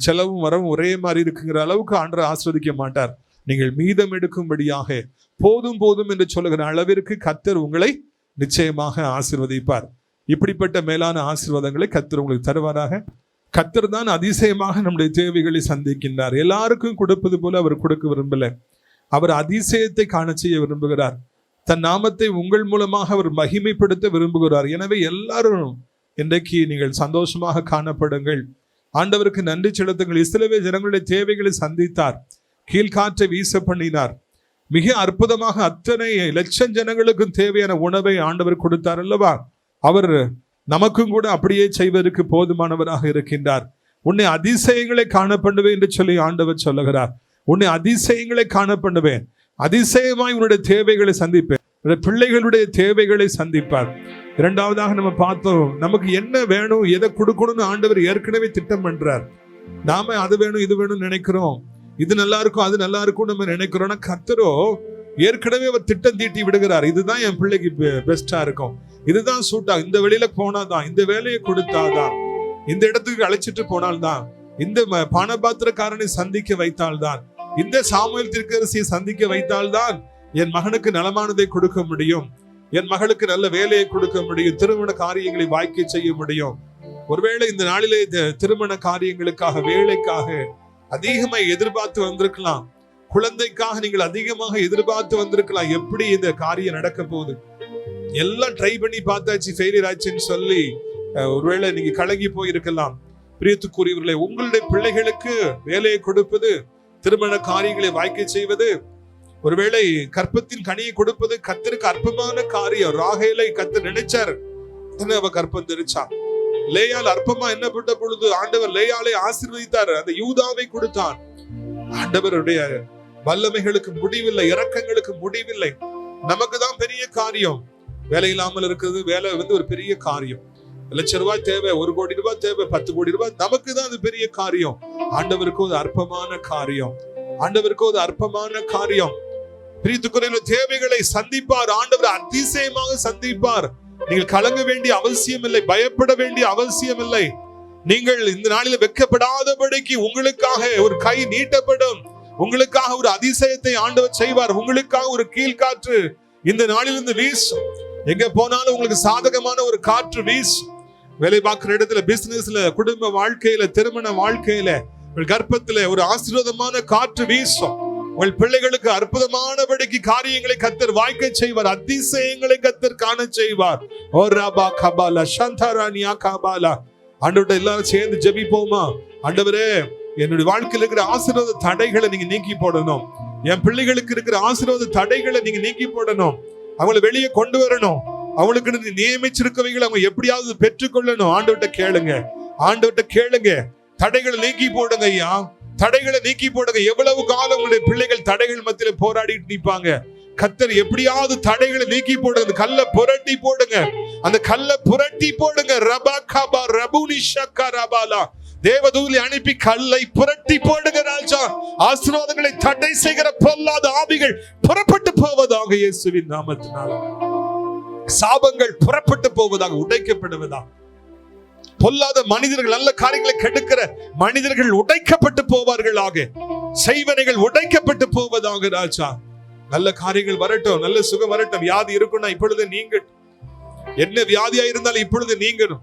செலவும் வரவும் ஒரே மாதிரி இருக்குங்கிற அளவுக்கு ஆண்டவர் ஆசீர்வதிக்க மாட்டார். நீங்கள் மீதம் எடுக்கும்படியாக போதும் என்று சொல்லுகிற அளவிற்கு கர்த்தர் உங்களை நிச்சயமாக ஆசீர்வதிப்பார். இப்படிப்பட்ட மேலான ஆசீர்வாதங்களை கர்த்தர் உங்களுக்கு தருவாராக. கர்த்தர் தான் அதிசயமாக நம்முடைய தேவைகளை சந்திக்கின்றார். எல்லாருக்கும் கொடுப்பது போல அவர் கொடுக்க விரும்பல. அவர் அதிசயத்தை காண செய்ய விரும்புகிறார். தன் நாமத்தை உங்கள் மூலமாக அவர் மகிமைப்படுத்த விரும்புகிறார். எனவே எல்லாரும் இன்றைக்கு நீங்கள் சந்தோஷமாக காணப்படுங்கள். ஆண்டவருக்கு நன்றி செலுத்துங்கள். இஸ்ரவேல் ஜனங்களுடைய தேவைகளை சந்தித்தார். கீழ்காற்றை வீச பண்ணினார். மிக அற்புதமாக அத்தனை லட்சம் ஜனங்களுக்கும் தேவையான உணவை ஆண்டவர் கொடுத்தார் அல்லவா? அவர் நமக்கும் கூட அப்படியே செய்வதற்கு போதுமானவராக இருக்கின்றார். உன்னை அதிசயங்களை காணப்படுவேன் என்று சொல்லி ஆண்டவர் சொல்லுகிறார். உன்னை அதிசயங்களை காணப்படுவேன், அதிசயமாய் உன்னுடைய தேவைகளை சந்திப்பேன், பிள்ளைகளுடைய தேவைகளை சந்திப்பார். இரண்டாவதாக நம்ம பார்த்தோம், நமக்கு என்ன வேணும், எதை கொடுக்கணும்னு ஆண்டவர் ஏற்கனவே திட்டம் பண்றார். நாம அது வேணும் இது வேணும்னு நினைக்கிறோம், இது நல்லா இருக்கும் அது நல்லா இருக்கும் நம்ம நினைக்கிறோம்னா, கர்த்தரோ ஏற்கனவே அவர் திட்டம் தீட்டி விடுகிறார். இதுதான் என் பிள்ளைக்கு பெஸ்டா இருக்கும், இதுதான் சூட்டா, இந்த வெளியில போனாதான், இந்த வேலையை கொடுத்தாதான், இந்த இடத்துக்கு அழைச்சிட்டு போனால்தான், இந்த பானபாத்திரக்காரனை சந்திக்க வைத்தால்தான், இந்த சாமுவேல் தீர்க்கதரிசியை சந்திக்க வைத்தால்தான் என் மகனுக்கு நலமானதை கொடுக்க முடியும், என் மகளுக்கு நல்ல வேலையை கொடுக்க முடியும், திருமண காரியங்களை வாய்க்க செய்ய முடியும். ஒருவேளை இந்த நாளிலே திருமண காரியங்களுக்காக, வேலைக்காக அதிகமாக எதிர்பார்த்து வந்திருக்கலாம், குழந்தைக்காக நீங்கள் அதிகமாக எதிர்பார்த்து வந்திருக்கலாம். எப்படி இந்த காரியம் நடக்க போகுது, எல்லாம் ட்ரை பண்ணி பார்த்தாச்சு, ஃபெயிலியர் ஆச்சுன்னு சொல்லி ஒருவேளை நீங்க கலங்கி போயிருக்கலாம். பிரியத்துக்குரியவர்களே, உங்களுடைய பிள்ளைகளுக்கு வேலையை கொடுப்பது, திருமண காரியங்களை வாய்க்க செய்வது, ஒருவேளை கற்பத்தின் கனியை கொடுப்பது கர்த்தருக்கு அற்பமான காரியம். ராகேலை கர்த்தர் நினைச்சார், அவ கற்பம் தெரிச்சான். லேயால் அற்பமா எண்ணப்பட்ட பொழுது ஆண்டவர் லேயாலை ஆசீர்வதித்தார், அந்த யூதாவை கொடுத்தான். ஆண்டவருடைய வல்லமைகளுக்கு முடிவில்லை, இரக்கங்களுக்கு முடிவில்லை. நமக்கு தான் பெரிய காரியம். வேலை இல்லாமல் இருக்கிறது, வேலை ஒரு பெரிய காரியம். லட்சம் ரூபாய் தேவை, 1 கோடி ரூபாய் தேவை, 10 கோடி ரூபாய், நமக்கு தான் அது பெரிய காரியம். ஆண்டவருக்கு ஒரு அற்பமான காரியம், ஆண்டவருக்கு ஒரு அற்பமான காரியம். பிரியத்துக்குரிய தேவைகளை சந்திப்பார் ஆண்டவர், அதிசயமாக சந்திப்பார். நீங்கள் கலங்க வேண்டிய அவசியம் இல்லை, பயப்பட வேண்டிய அவசியம் இல்லை. நீங்கள் இந்த நாளில் வெட்கப்படாதபடிக்கு உங்களுக்காக ஒரு கை நீட்டப்படும், உங்களுக்காக ஒரு அதிசயத்தை ஆண்டவர் செய்வார். உங்களுக்காக ஒரு கீழ்காற்று இந்த நாளிலிருந்து வீசும். எங்க போனாலும் உங்களுக்கு சாதகமான ஒரு காற்று வீசும். வேலை பார்க்கிற இடத்துல, பிசினஸ்ல, குடும்ப வாழ்க்கையில, திருமண வாழ்க்கையில, கர்ப்பத்துல ஒரு ஆசீர்வாதமான காற்று வீசும். உங்கள் பிள்ளைகளுக்கு அற்புதமானபடிக்கு காரியங்களை கர்த்தர் வாய்க்க செய்வார். அதிசயங்களை கர்த்தர் காண செய்வார். ஓ ரபா கபாலா சந்தரானியா கபாலா. ஆண்டவரே, எல்லாரும் சேர்ந்து ஜெபிப்போமா? ஆண்டவரே, என்னுடைய வாழ்க்கையில் இருக்கிற ஆசீர்வாத தடைகளை நீங்க நீக்கி போடணும். என் பிள்ளைகளுக்கு இருக்கிற ஆசீர்வாத தடைகளை நீங்க நீக்கி போடணும். அவங்களை வெளியே கொண்டு வரணும். அவங்களுக்கு நீ நியமிச்சிருக்கவைகளை அவங்க எப்படியாவது பெற்றுக்கொள்ளணும். ஆண்டவர்கிட்ட கேளுங்க, ஆண்டவர்கிட்ட கேளுங்க. தடைகளை நீக்கி போடுங்க ஐயா, தடைகளை நீக்கி போடுங்க. எவ்வளவு காலம் உங்களுடைய பிள்ளைகள் தடைகள் மத்தியில போராடிட்டு நிற்பாங்க. கர்த்தர் எப்படியாவது தடைகளை நீக்கி போடுங்க. அந்த கல்லை புரட்டி போடுங்க, அந்த கல்லை புரட்டி போடுங்க. ரபா கபா ரபுனி ஷக்கா ரபாலா. தேவதூதனை அனுப்பி கல்லை புரட்டி போடுங்க ராஜா. ஆசீர்வாதங்களை தடை செய்கிற பொல்லாத ஆவிகள் புறப்பட்டு போவதாக இயேசுவின் நாமத்தினால். சாபங்கள் புறப்பட்டு போவதாக, உடைக்கப்படுவதாக. பொல்லாத மனிதர்கள், நல்ல காரியங்களை கெடுக்கிற மனிதர்கள் உடைக்கப்பட்டு போவார்களாக. செய்வனைகள் உடைக்கப்பட்டு போவதாக ராஜா. நல்ல காரியங்கள் வரட்டும், நல்ல சுகம் வரட்டும். வியாதி இருக்குன்னா இப்பொழுது நீங்கள், என்ன வியாதியா இருந்தாலும் இப்பொழுது நீங்களும்,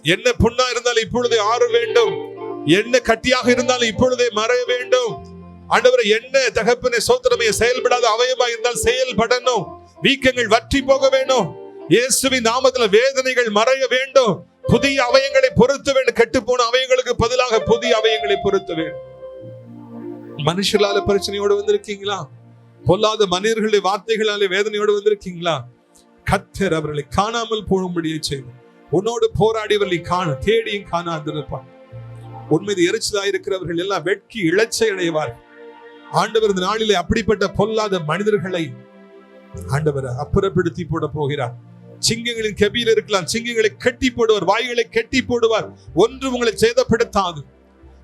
என்ன புண்ணா இருந்தாலும் இப்பொழுதே ஆற வேண்டும், என்ன கட்டியாக இருந்தாலும் இப்பொழுதே மறைய வேண்டும். ஆண்டவரே, என்ன தகப்பனே சோத்திரமே செயல்படாத அவயமா இருந்தால் செயல்படணும். வீக்கங்கள் வற்றி போக வேண்டும். இயேசுவின் நாமத்தில் வேதனைகள் மறைய வேண்டும். புதிய அவயங்களை பொருத்த வேண்டும். கெட்டு போன அவயங்களுக்கு பதிலாக புதிய அவயங்களை பொருத்த வேண்டும். மனுஷர்களால பிரச்சனையோடு வந்திருக்கீங்களா? பொல்லாத மனிதர்களுடைய வார்த்தைகளாலே வேதனையோடு வந்திருக்கீங்களா? கர்த்தர் அவர்களை காணாமல் போகும்படியே செய்து உன்னோடு போராடியவர்களை காண தேடியும் காணாதிருப்பார். உண்மையை எரிச்சலா இருக்கிறவர்கள் எல்லாம் வெட்கி இழச்சை அடைவார். ஆண்டவர் இந்த நாளிலே அப்படிப்பட்ட பொல்லாத மனிதர்களை ஆண்டவர் அப்புறப்படுத்தி போட போகிறார். சிங்கங்களின் கெபியில் இருக்கலாம், சிங்கங்களை கட்டி போடுவார், வாய்களை கட்டி போடுவார். ஒன்று உங்களை சேதப்படுத்தாது.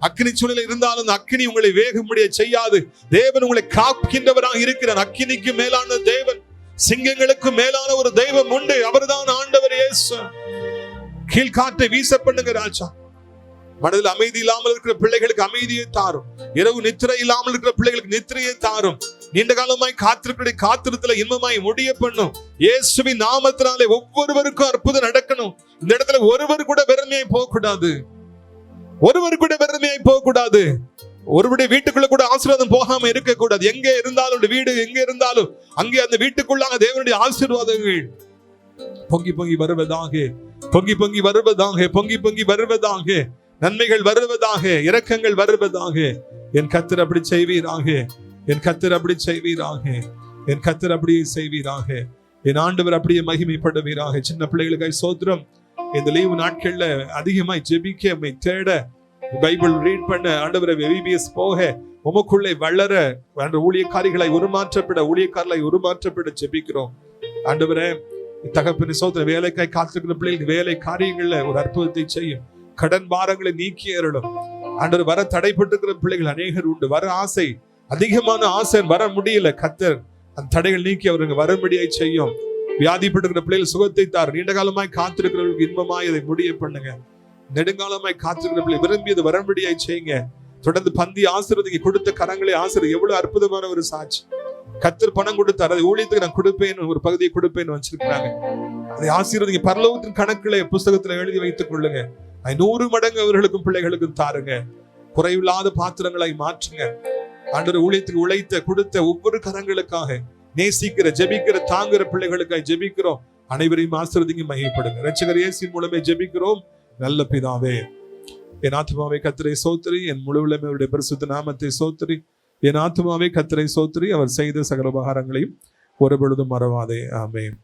அக்கினி சூழலில் இருந்தாலும் அக்கினி உங்களை வேகும்படிய செய்யாது. தேவன் உங்களை காக்கின்றவராக இருக்கிறார். அக்கினிக்கு மேலான தேவன், சிங்கங்களுக்கு மேலான ஒரு தெய்வம் உண்டு. அவர்தான் ஆண்டவர் இயேசு. கீழ்காற்றை வீச பண்ணுங்க ராஜா. மனதில் அமைதி இல்லாமல் இருக்கிற பிள்ளைகளுக்கு அமைதியை தாரும். இரவு நித்திரை இல்லாமல் இருக்கிற பிள்ளைகளுக்கு நித்திரையை தாரும். நீண்ட காலமாய் காத்திருக்கிற காத்திரத்துல இன்பமாய் முடிய பண்ணும். இயேசுவின் நாமத்தினாலே ஒவ்வொருவருக்கும் அற்புதம் நடக்கணும். இந்த இடத்துல ஒருவர் கூட வெறுமையாய் போகக்கூடாது. ஒருவர் கூட வெறுமையாய் போகக்கூடாது. ஒருவருடைய வீட்டுக்குள்ள கூட ஆசீர்வாதம் போகாம இருக்கக்கூடாது. எங்கே இருந்தாலும் வீடு எங்கே இருந்தாலும் அங்கே அந்த வீட்டுக்குள்ளாக தேவனுடைய ஆசீர்வாதங்கள் பொங்கி பொங்கி வருவதாக, பொங்கி பொங்கி வருவதாக, பொங்கி பொங்கி வருவதாக, நன்மைகள் வருவதாக, இரக்கங்கள் வருவதாக. என் கர்த்தர் அப்படி செய்வீராக, என் கர்த்தர் அப்படி செய்வீராக, என் கர்த்தர் அப்படியே செய்வீராக. என் ஆண்டவர் அப்படியே மகிமைப்படுவீராக. சின்ன பிள்ளைகளுக்காய் சோத்திரம். இந்த லீவு நாட்கள்ல அதிகமாய் ஜெபிக்க, உம்மை தேட, பைபிள் ரீட் பண்ண, ஆண்டவரை VBS போக, உமக்குள்ளே வளர, ஊழியக்காரிகளை உருமாற்றப்பட, ஊழியக்காரர்களை உருமாற்றப்பட ஜெபிக்கிறோம். ஆண்டவரே, தகப்பனே சோத்திரம். வேலைக்காய் காத்திருக்கிற பிள்ளைகளுக்கு வேலை காரியங்கள்ல ஒரு அற்புதத்தை செய்யும். கடன் பாரங்களை நீக்கி ஏறணும். ஆண்டவர், வர தடைப்பட்டிருக்கிற பிள்ளைகள் அநேகர் உண்டு. வர ஆசை, அதிகமான ஆசை, வர முடியல. கர்த்தர் அந்த தடைகள் நீக்கி அவருக்கு வரும்படியாய் செய்யும். வியாதிப்பட்டிருக்கிற பிள்ளைகள் சுகத்தை தார். நீண்ட காலமாய் காத்திருக்கிறவர்களுக்கு இன்பமாய் அதை முடிய பண்ணுங்க. நெடுங்காலமாய் காத்திருக்கிற பிள்ளை விரும்பியது வரும்படியாய் செய்யுங்க. தொடர்ந்து பந்தி ஆசீர்வதிங்க. கொடுத்த கரங்களை ஆசீர்வதி. எவ்வளவு அற்புதமான ஒரு சாட்சி. கர்த்தர் பணம் கொடுத்தார், அதை ஊழியத்துக்கு நான் கொடுப்பேன், ஒரு பகுதியை கொடுப்பேன்னு வச்சிருக்காங்க. அதை ஆசீர்வதிங்க. பரலோகத்தின் கணக்குகளை புஸ்தகத்துல எழுதி வைத்துக் கொள்ளுங்க. 100 மடங்கு அவர்களுக்கும் பிள்ளைகளுக்கும் தாருங்க. குறைவில்லாத பாத்திரங்களை மாற்றுங்க. ஆண்டவர், ஊழியத்துக்கு உழைத்த கொடுத்த ஒவ்வொரு கரங்களுக்காக நேசிக்கிற, ஜெபிக்கிற, தாங்குற பிள்ளைகளுக்காக ஜெபிக்கிறோம். அனைவரையும் ஆசீர்வதிங்க, மகிமைப்படுங்க. இரட்சகர் இயேசுவின் மூலமே ஜெபிக்கிறோம் நல்ல பிதாவே. என் ஆத்துமாவே கர்த்தரை சோத்திரி, என் முழு உள்ளமே அவருடைய பரிசுத்த நாமத்தை சோத்திரி. என் ஆத்துமாவே கர்த்தரை சோத்திரி, அவர் செய்த சகல உபகாரங்களையும் ஒரு பொழுதும் மறவாதே. ஆமென்.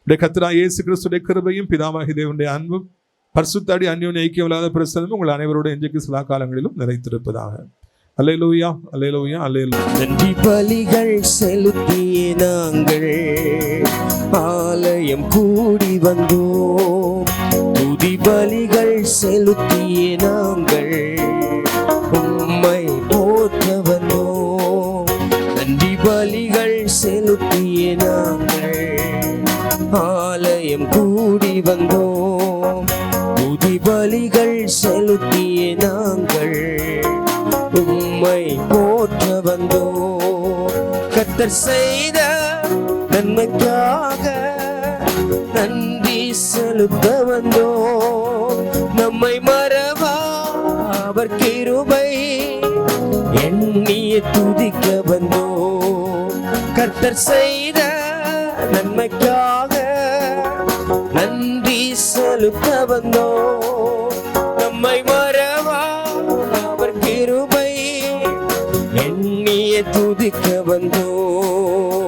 கர்த்தராகிய இயேசு கிறிஸ்துவின் கிருபையும் பிதாவாகிய தேவனுடைய அன்பும் பரிசுத்த அந்யோன்ய ஐக்கியமில்லாத பிரசன்னமும் உங்கள் அனைவரோட இன்றைக்கு சில காலங்களிலும் நிறைத்திருப்பதாக. அல்லேலூயா, அல்லேலூயா, அல்லேலூயா. நன்றி பலிகள் செலுத்திய நாங்கள் ஆலயம் கூடி வந்தோம். துதி பலிகள் செலுத்திய நாங்கள் உம்மை போற்ற வந்தோம். நன்றி பலிகள் செலுத்திய நாங்கள் ஆலயம் கூடி வந்தோம். துதி பலிகள் செலுத்திய நாங்கள் உம்மை போற்ற வந்தோம். கர்த்தர் செய்த நன்மைக்காக நன்றி செலுத்த வந்தோம். நம்மை மறவா அவர் கிருபை எண்ணிய துதிக்க வந்தோம். கர்த்தர் செய்த நன்மைக்காக நன்றி செலுத்த வந்தோம். நம்மை மறவா அவர் கிருபை எண்ணிய துதிக்க வந்தோம்.